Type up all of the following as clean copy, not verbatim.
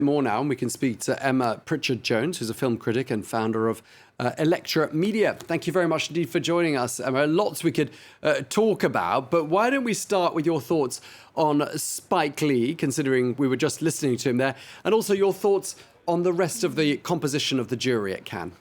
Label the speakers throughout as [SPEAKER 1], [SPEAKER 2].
[SPEAKER 1] More now, and we can speak to Emma Jones, who's a film critic and founder of Electra Media. Thank you very much indeed for joining us, Emma. Lots we could talk about, but why don't we start with your thoughts on Spike Lee, considering we were just listening to him there, and also your thoughts on the rest of the composition of the jury at Cannes.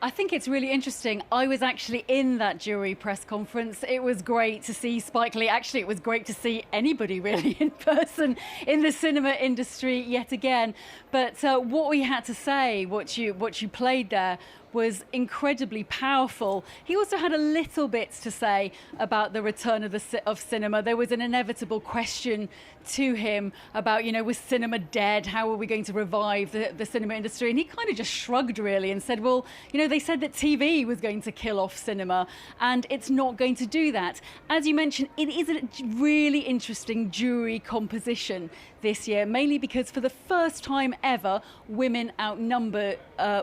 [SPEAKER 2] I think it's really interesting. I was actually in that jury press conference. It was great to see Spike Lee. Actually, it was great to see anybody really in person in the cinema industry yet again. But what we had to say, what you played there, was incredibly powerful. He also had a little bit to say about the return of cinema. There was an inevitable question to him about, was cinema dead? How are we going to revive the cinema industry? And he kind of just shrugged really and said, well, they said that TV was going to kill off cinema and it's not going to do that. As you mentioned, it is a really interesting jury composition this year, mainly because for the first time ever, women outnumber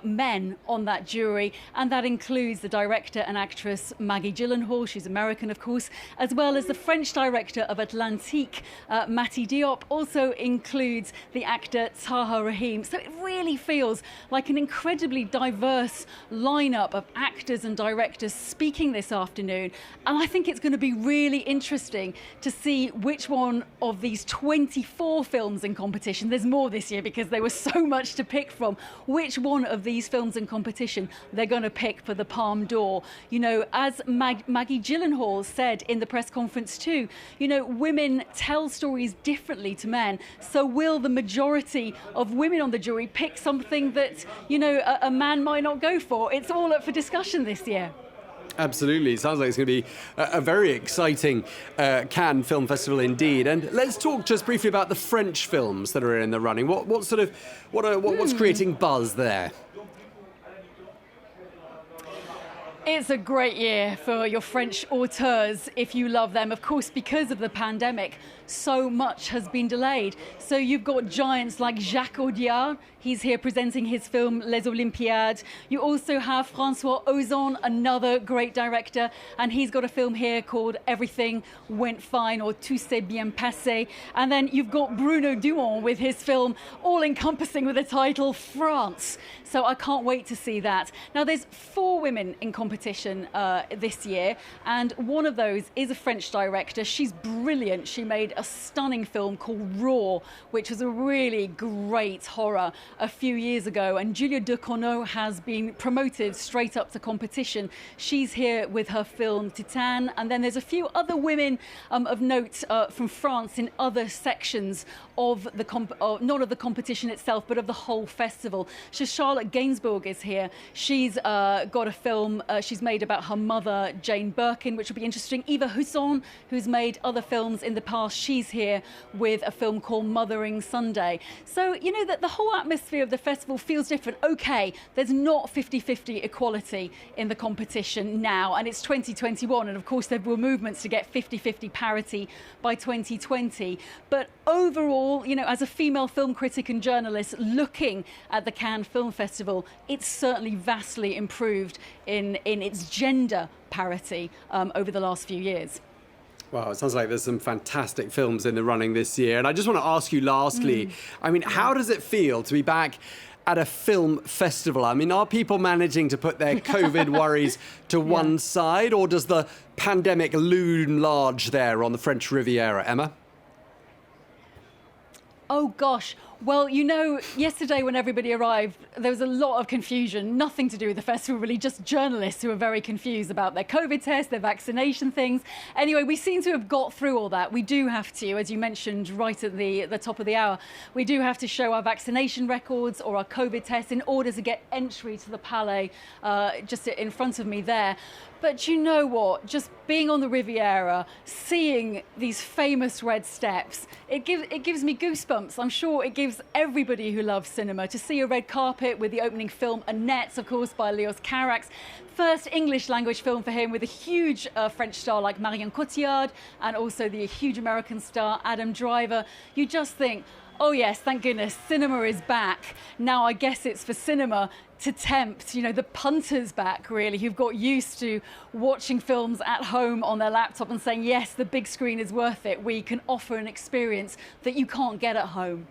[SPEAKER 2] men on that jury, and that includes the director and actress Maggie Gyllenhaal, she's American of course, as well as the French director of Atlantique, Mati Diop, also includes the actor Taha Rahim. So it really feels like an incredibly diverse lineup of actors and directors speaking this afternoon, and I think it's going to be really interesting to see which one of these 24 films in competition, there's more this year because there was so much to pick from, which one of these films in competition they're going to pick for the Palme d'Or. As Maggie Gyllenhaal said in the press conference too, women tell stories differently to men, so will the majority of women on the jury pick something that, a man might not go for? It's all up for discussion this year.
[SPEAKER 1] Absolutely. It sounds like it's going to be a very exciting Cannes Film Festival indeed. And let's talk just briefly about the French films that are in the running. What's creating buzz there?
[SPEAKER 2] It's a great year for your French auteurs, if you love them. Of course, because of the pandemic, so much has been delayed. So you've got giants like Jacques Audiard. He's here presenting his film Les Olympiades. You also have François Ozon, another great director, and he's got a film here called Everything Went Fine, or Tout s'est bien passé. And then you've got Bruno Dumont with his film all-encompassing with the title France. So I can't wait to see that. Now, there's 4 women in competition this year, and one of those is a French director. She's brilliant. She made a stunning film called Raw, which was a really great horror a few years ago, and Julia Ducournau has been promoted straight up to competition. She's here with her film Titane, and then there's a few other women of note from France in other sections of the not of the competition itself, but of the whole festival. So Charlotte Gainsbourg is here. She's got a film she's made about her mother, Jane Birkin, which will be interesting. Eva Husson, who's made other films in the past, she's here with a film called Mothering Sunday. So, that the whole atmosphere of the festival feels different. Okay, there's not 50-50 equality in the competition now, and it's 2021, and of course there were movements to get 50-50 parity by 2020. But overall, as a female film critic and journalist looking at the Cannes Film Festival, it's certainly vastly improved in its gender parity over the last few years.
[SPEAKER 1] Wow, it sounds like there's some fantastic films in the running this year. And I just want to ask you lastly, how does it feel to be back at a film festival? Are people managing to put their COVID worries to one side, or does the pandemic loom large there on the French Riviera, Emma?
[SPEAKER 2] Oh, gosh. Well, yesterday when everybody arrived, there was a lot of confusion, nothing to do with the festival, really, just journalists who were very confused about their COVID tests, their vaccination things. Anyway, we seem to have got through all that. We do have to, as you mentioned right at the top of the hour, we do have to show our vaccination records or our COVID tests in order to get entry to the Palais, just in front of me there. But you know what? Just being on the Riviera, seeing these famous red steps, it gives me goosebumps. I'm sure it gives saves everybody who loves cinema. To see a red carpet with the opening film Annette, of course, by Leos Carax. First English language film for him with a huge French star like Marion Cotillard and also the huge American star Adam Driver. You just think, oh yes, thank goodness, cinema is back. Now I guess it's for cinema to tempt, the punters back, really, who've got used to watching films at home on their laptop and saying, yes, the big screen is worth it. We can offer an experience that you can't get at home.